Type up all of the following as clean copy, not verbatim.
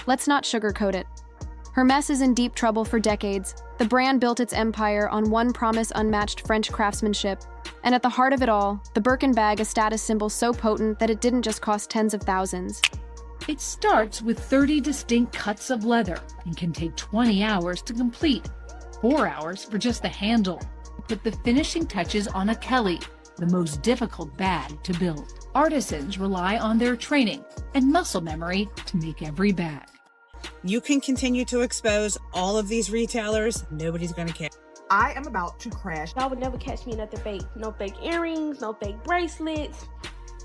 Let's not sugarcoat it. Hermès is in deep trouble for decades. The brand built its empire on one promise: unmatched French craftsmanship. And at the heart of it all, the Birkin bag, a status symbol so potent that it didn't just cost tens of thousands. It starts with 30 distinct cuts of leather and can take 20 hours to complete, 4 hours for just the handle. Put the finishing touches on a Kelly, the most difficult bag to build. Artisans rely on their training and muscle memory to make every bag. You can continue to expose all of these retailers. Nobody's going to care. I am about to crash. Y'all would never catch me in nothing fake. No fake earrings, no fake bracelets,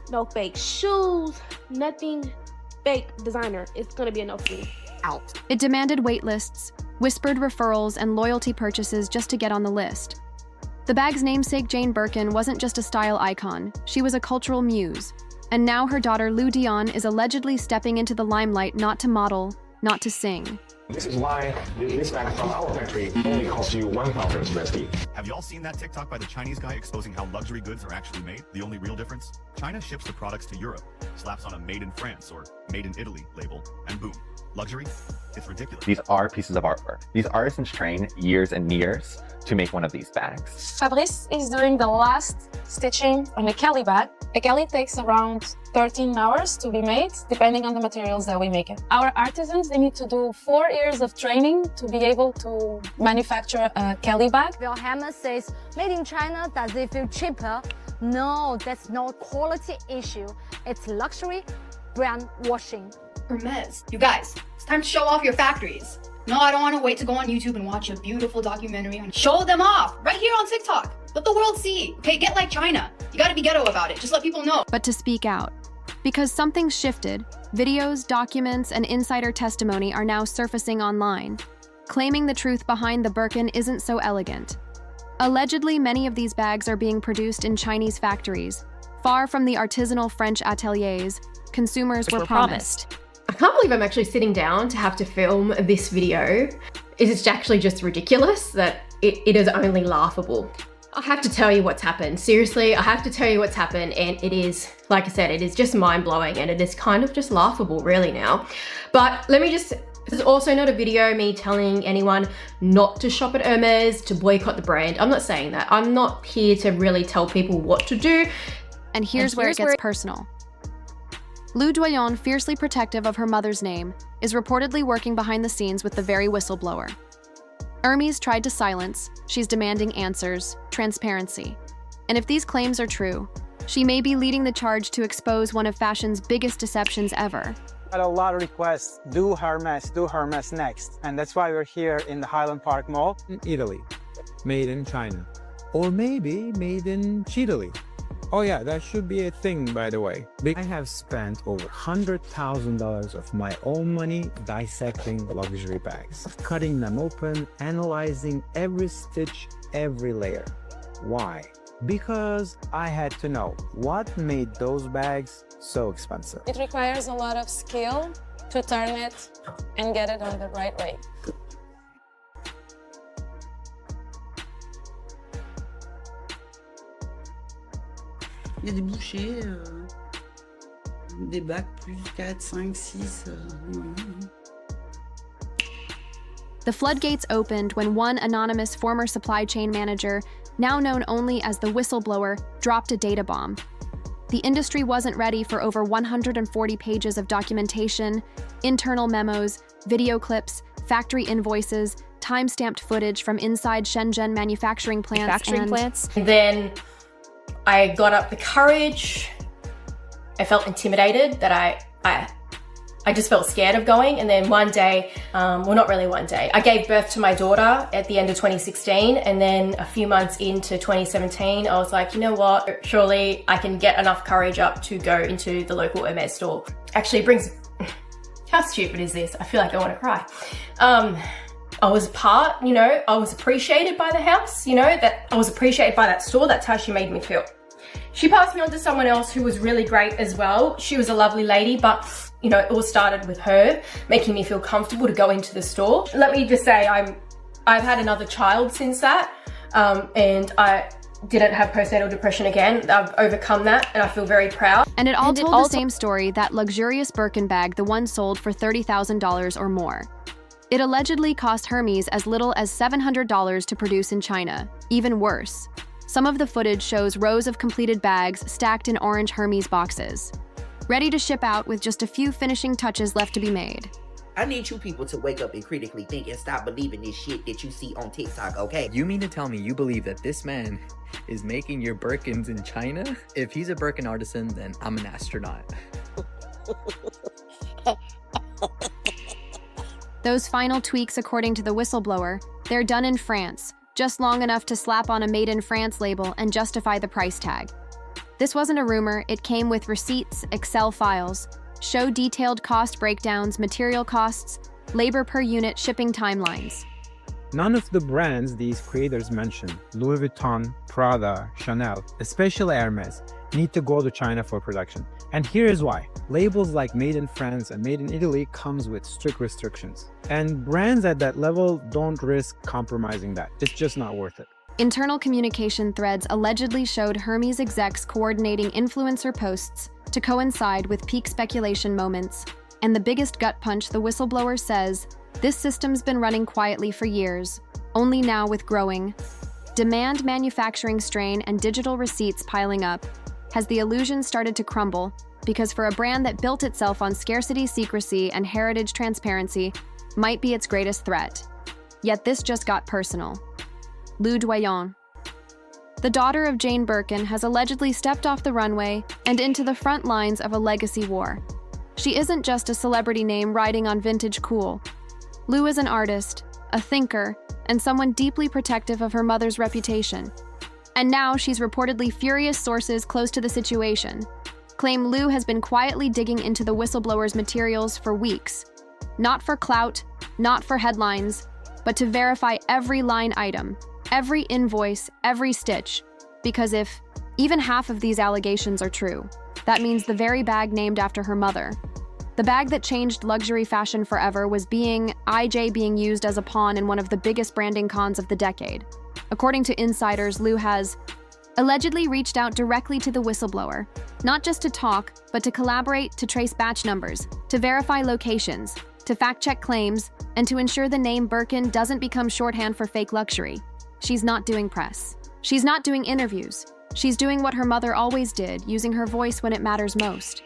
no fake shoes, nothing fake designer. It's gonna be a no for me. Out. It demanded wait lists, whispered referrals, and loyalty purchases just to get on the list. The bag's namesake, Jane Birkin, wasn't just a style icon. She was a cultural muse. And now her daughter, Lou Doillon, is allegedly stepping into the limelight not to model, not to sing. This is why this bag from our factory only costs you 1,000 USD. Have you all seen that TikTok by the Chinese guy exposing how luxury goods are actually made? The only real difference? China ships the products to Europe, slaps on a made in France or made in Italy label, and boom, luxury? It's ridiculous. These are pieces of artwork. These artisans train years and years to make one of these bags. Fabrice is doing the last stitching on a Kelly bag. A Kelly takes around 13 hours to be made, depending on the materials that we make it. Our artisans, they need to do 4 years of training to be able to manufacture a Kelly bag. Well, Hermes says, made in China, does it feel cheaper? No, that's not a quality issue. It's luxury brand washing. Hermes, you guys, it's time to show off your factories. No, I don't want to wait to go on YouTube and watch a beautiful documentary and show them off right here on TikTok. Let the world see. Okay, get like China. You gotta be ghetto about it. Just let people know. But to speak out. Because something's shifted, videos, documents, and insider testimony are now surfacing online. Claiming the truth behind the Birkin isn't so elegant. Allegedly, many of these bags are being produced in Chinese factories. Far from the artisanal French ateliers, consumers were promised. I can't believe I'm actually sitting down to have to film this video. It's actually just ridiculous that it is only laughable. I have to tell you what's happened. Seriously, I have to tell you what's happened, and it is, like I said, it is just mind-blowing, and it is kind of just laughable really now. But let me just, this is also not a video me telling anyone not to shop at Hermes, to boycott the brand. I'm not saying that. I'm not here to really tell people what to do. And here's where it gets personal. Lou Doillon, fiercely protective of her mother's name, is reportedly working behind the scenes with the very whistleblower. Hermes tried to silence. She's demanding answers, transparency. And if these claims are true, she may be leading the charge to expose one of fashion's biggest deceptions ever. I had a lot of requests, do Hermes next. And that's why we're here in the Highland Park Mall. In Italy, made in China. Or maybe made in Chile. Oh yeah, that should be a thing, by the way. I have spent over $100,000 of my own money dissecting luxury bags, cutting them open, analyzing every stitch, every layer. Why? Because I had to know what made those bags so expensive. It requires a lot of skill to turn it and get it on the right way. Il y a des bouchées, des bacs plus 4, 5, 6. The floodgates opened when one anonymous former supply chain manager, now known only as the whistleblower, dropped a data bomb. The industry wasn't ready for over 140 pages of documentation, internal memos, video clips, factory invoices, time-stamped footage from inside Shenzhen manufacturing plants. And then I got up the courage. I felt intimidated that I just felt scared of going. And then one day, well, not really one day, I gave birth to my daughter at the end of 2016. And then a few months into 2017, I was like, you know what? Surely I can get enough courage up to go into the local Hermes store. Actually, it brings, how stupid is this? I feel like I want to cry. I was part, you know, I was appreciated by the house, you know, that I was appreciated by that store. That's how she made me feel. She passed me on to someone else who was really great as well. She was a lovely lady, but you know, it all started with her making me feel comfortable to go into the store. Let me just say, I've had another child since that, and didn't have postnatal depression again. I've overcome that and I feel very proud. And it all told the same story, that luxurious Birkin bag, the one sold for $30,000 or more. It allegedly cost Hermes as little as $700 to produce in China. Even worse, some of the footage shows rows of completed bags stacked in orange Hermes boxes, ready to ship out with just a few finishing touches left to be made. I need you people to wake up and critically think and stop believing this shit that you see on TikTok, okay? You mean to tell me you believe that this man is making your Birkins in China? If he's a Birkin artisan, then I'm an astronaut. Those final tweaks, according to the whistleblower, they're done in France, just long enough to slap on a Made in France label and justify the price tag. This wasn't a rumor, it came with receipts, Excel files, show detailed cost breakdowns, material costs, labor per unit, shipping timelines. None of the brands these creators mentioned, Louis Vuitton, Prada, Chanel, especially Hermes, need to go to China for production. And here is why. Labels like Made in France and Made in Italy comes with strict restrictions. And brands at that level don't risk compromising that. It's just not worth it. Internal communication threads allegedly showed Hermes execs coordinating influencer posts to coincide with peak speculation moments. And the biggest gut punch, the whistleblower says, this system's been running quietly for years, only now with growing demand, manufacturing strain, and digital receipts piling up, has the illusion started to crumble, because for a brand that built itself on scarcity, secrecy, and heritage, transparency might be its greatest threat. Yet this just got personal. Lou Doillon, the daughter of Jane Birkin, has allegedly stepped off the runway and into the front lines of a legacy war. She isn't just a celebrity name riding on vintage cool. Lou is an artist, a thinker, and someone deeply protective of her mother's reputation. And now she's reportedly furious. Sources close to the situation claim Lou has been quietly digging into the whistleblower's materials for weeks. Not for clout, not for headlines, but to verify every line item, every invoice, every stitch. Because if even half of these allegations are true, that means the very bag named after her mother, the bag that changed luxury fashion forever, was being used as a pawn in one of the biggest branding cons of the decade. According to insiders, Lou has allegedly reached out directly to the whistleblower, not just to talk, but to collaborate, to trace batch numbers, to verify locations, to fact-check claims, and to ensure the name Birkin doesn't become shorthand for fake luxury. She's not doing press. She's not doing interviews. She's doing what her mother always did, using her voice when it matters most.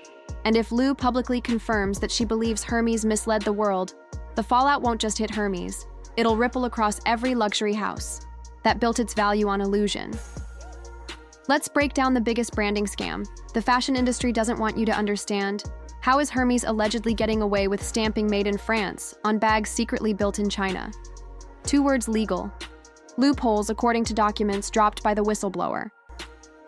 And if Lou publicly confirms that she believes Hermes misled the world, the fallout won't just hit Hermes. It'll ripple across every luxury house that built its value on illusion. Let's break down the biggest branding scam. The fashion industry doesn't want you to understand. How is Hermes allegedly getting away with stamping Made in France on bags secretly built in China? 2 words: legal. Loopholes, according to documents dropped by the whistleblower.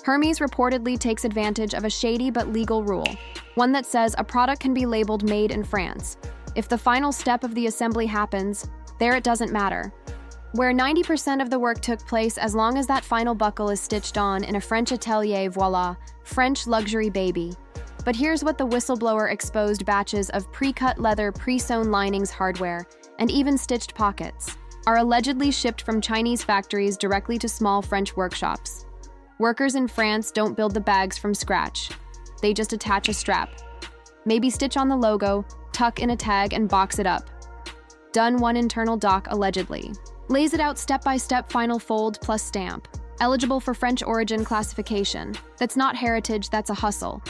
Hermes reportedly takes advantage of a shady but legal rule, one that says a product can be labeled Made in France. If the final step of the assembly happens, there it doesn't matter. Where 90% of the work took place, as long as that final buckle is stitched on in a French atelier, voila, French luxury baby. But here's what the whistleblower exposed: batches of pre-cut leather, pre-sewn linings, hardware, and even stitched pockets are allegedly shipped from Chinese factories directly to small French workshops. Workers in France don't build the bags from scratch. They just attach a strap, maybe stitch on the logo, tuck in a tag, and box it up. Done. One internal doc allegedly lays it out step by step, final fold plus stamp. Eligible for French origin classification. That's not heritage, that's a hustle.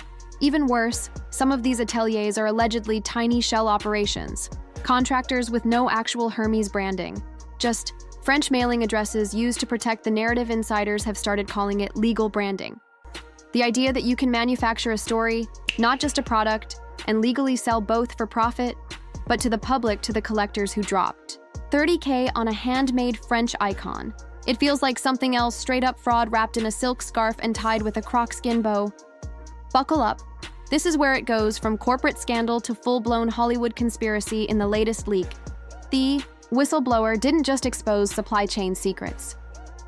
Even worse, some of these ateliers are allegedly tiny shell operations. Contractors with no actual Hermes branding. Just French mailing addresses used to protect the narrative. Insiders have started calling it legal branding. The idea that you can manufacture a story, not just a product, and legally sell both for profit, but to the public, to the collectors who dropped $30K on a handmade French icon. It feels like something else, straight up fraud wrapped in a silk scarf and tied with a croc skin bow. Buckle up. This is where it goes from corporate scandal to full-blown Hollywood conspiracy in the latest leak. The whistleblower didn't just expose supply chain secrets.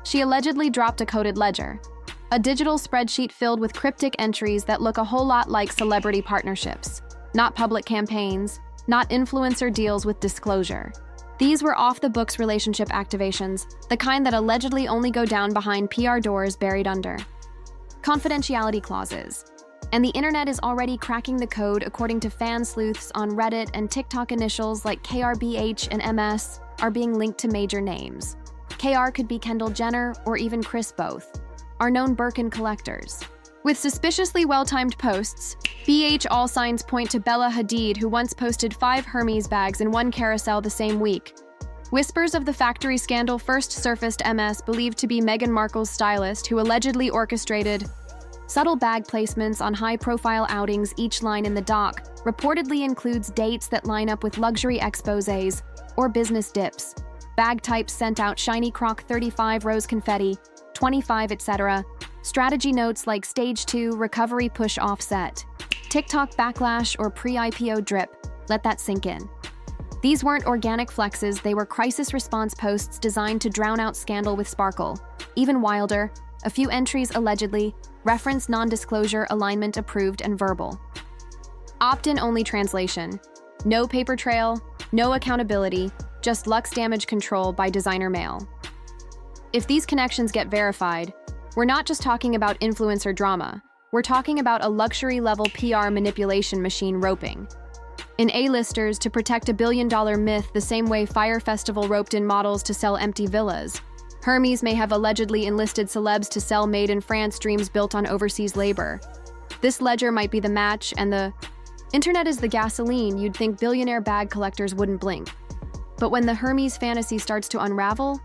She allegedly dropped a coded ledger, a digital spreadsheet filled with cryptic entries that look a whole lot like celebrity partnerships, not public campaigns, not influencer deals with disclosure. These were off-the-books relationship activations, the kind that allegedly only go down behind PR doors buried under confidentiality clauses. And the internet is already cracking the code according to fan sleuths on Reddit, and TikTok initials like KRBH and MS are being linked to major names. KR could be Kendall Jenner or even Chris both, are known Birkin collectors. With suspiciously well-timed posts, BH all signs point to Bella Hadid, who once posted 5 Hermes bags in one carousel the same week. Whispers of the factory scandal first surfaced MS, believed to be Meghan Markle's stylist, who allegedly orchestrated subtle bag placements on high-profile outings. Each line in the doc reportedly includes dates that line up with luxury exposés or business dips. Bag types sent out: shiny croc 35, rose confetti 25, etc. Strategy notes like stage 2, recovery push offset, TikTok backlash, or pre-IPO drip. Let that sink in. These weren't organic flexes, they were crisis response posts designed to drown out scandal with sparkle. Even wilder, a few entries allegedly reference non-disclosure, alignment approved, and verbal. Opt-in only translation. No paper trail, no accountability, just Lux damage control by designer mail. If these connections get verified, we're not just talking about influencer drama, we're talking about a luxury-level PR manipulation machine roping in A-listers to protect a billion-dollar myth the same way Fyre Festival roped in models to sell empty villas. Hermes may have allegedly enlisted celebs to sell made-in-France dreams built on overseas labor. This ledger might be the match, and the internet is the gasoline. You'd think billionaire bag collectors wouldn't blink. But when the Hermes fantasy starts to unravel,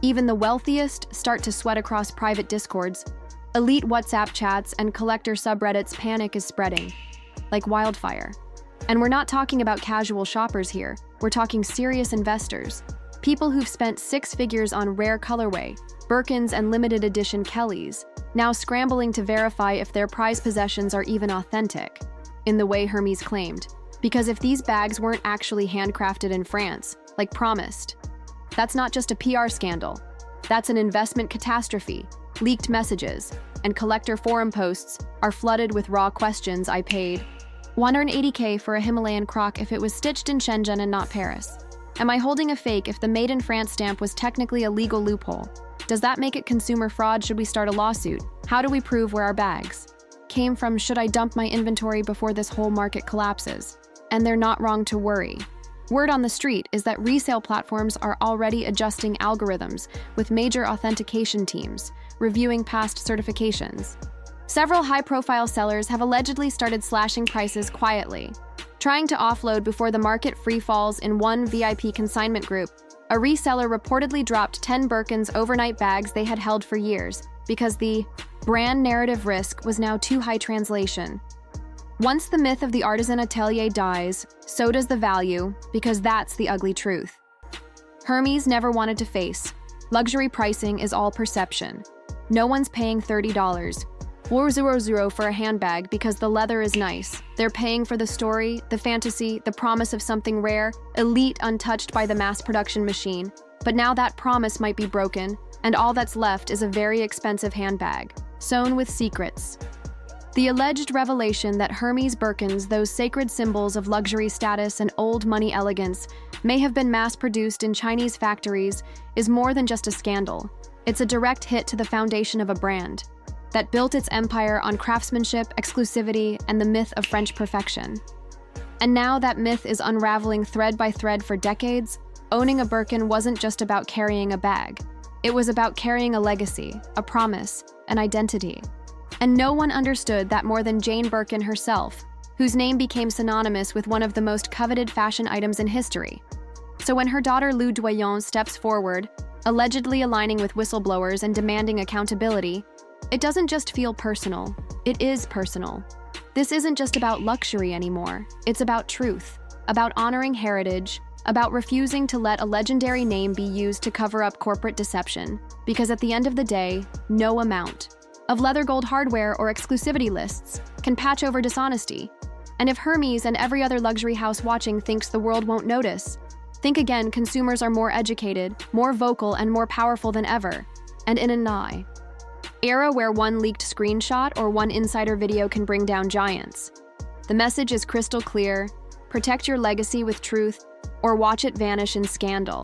even the wealthiest start to sweat across private discords. Elite WhatsApp chats and collector subreddits. Panic is spreading like wildfire. And we're not talking about casual shoppers here. We're talking serious investors. People who've spent 6 figures on rare colorway, Birkins and limited edition Kellys, now scrambling to verify if their prized possessions are even authentic, in the way Hermes claimed. Because if these bags weren't actually handcrafted in France, like promised, that's not just a PR scandal. That's an investment catastrophe. Leaked messages and collector forum posts are flooded with raw questions. I paid $180K for a Himalayan croc if it was stitched in Shenzhen and not Paris. Am I holding a fake if the Made in France stamp was technically a legal loophole? Does that make it consumer fraud? Should we start a lawsuit? How do we prove where our bags came from? Should I dump my inventory before this whole market collapses? And they're not wrong to worry. Word on the street is that resale platforms are already adjusting algorithms, with major authentication teams reviewing past certifications. Several high-profile sellers have allegedly started slashing prices quietly, trying to offload before the market free falls. In one VIP consignment group, a reseller reportedly dropped 10 Birkins overnight bags they had held for years because the brand narrative risk was now too high. Translation: once the myth of the artisan atelier dies, so does the value, because that's the ugly truth. Hermes never wanted to face luxury pricing is all perception. No one's paying $30 or $00 for a handbag because the leather is nice. They're paying for the story, the fantasy, the promise of something rare, elite, untouched by the mass production machine. But now that promise might be broken, and all that's left is a very expensive handbag, sewn with secrets. The alleged revelation that Hermes Birkins, those sacred symbols of luxury status and old money elegance, may have been mass-produced in Chinese factories is more than just a scandal. It's a direct hit to the foundation of a brand that built its empire on craftsmanship, exclusivity, and the myth of French perfection. And now that myth is unraveling thread by thread. For decades, owning a Birkin wasn't just about carrying a bag. It was about carrying a legacy, a promise, an identity. And no one understood that more than Jane Birkin herself, whose name became synonymous with one of the most coveted fashion items in history. So when her daughter Lou Doillon steps forward, allegedly aligning with whistleblowers and demanding accountability, it doesn't just feel personal, it is personal. This isn't just about luxury anymore, it's about truth, about honoring heritage, about refusing to let a legendary name be used to cover up corporate deception. Because at the end of the day, no amount of leather gold hardware or exclusivity lists can patch over dishonesty. And if Hermes and every other luxury house watching thinks the world won't notice, think again. Consumers are more educated, more vocal, and more powerful than ever. And in an era where one leaked screenshot or one insider video can bring down giants, the message is crystal clear: protect your legacy with truth, or watch it vanish in scandal.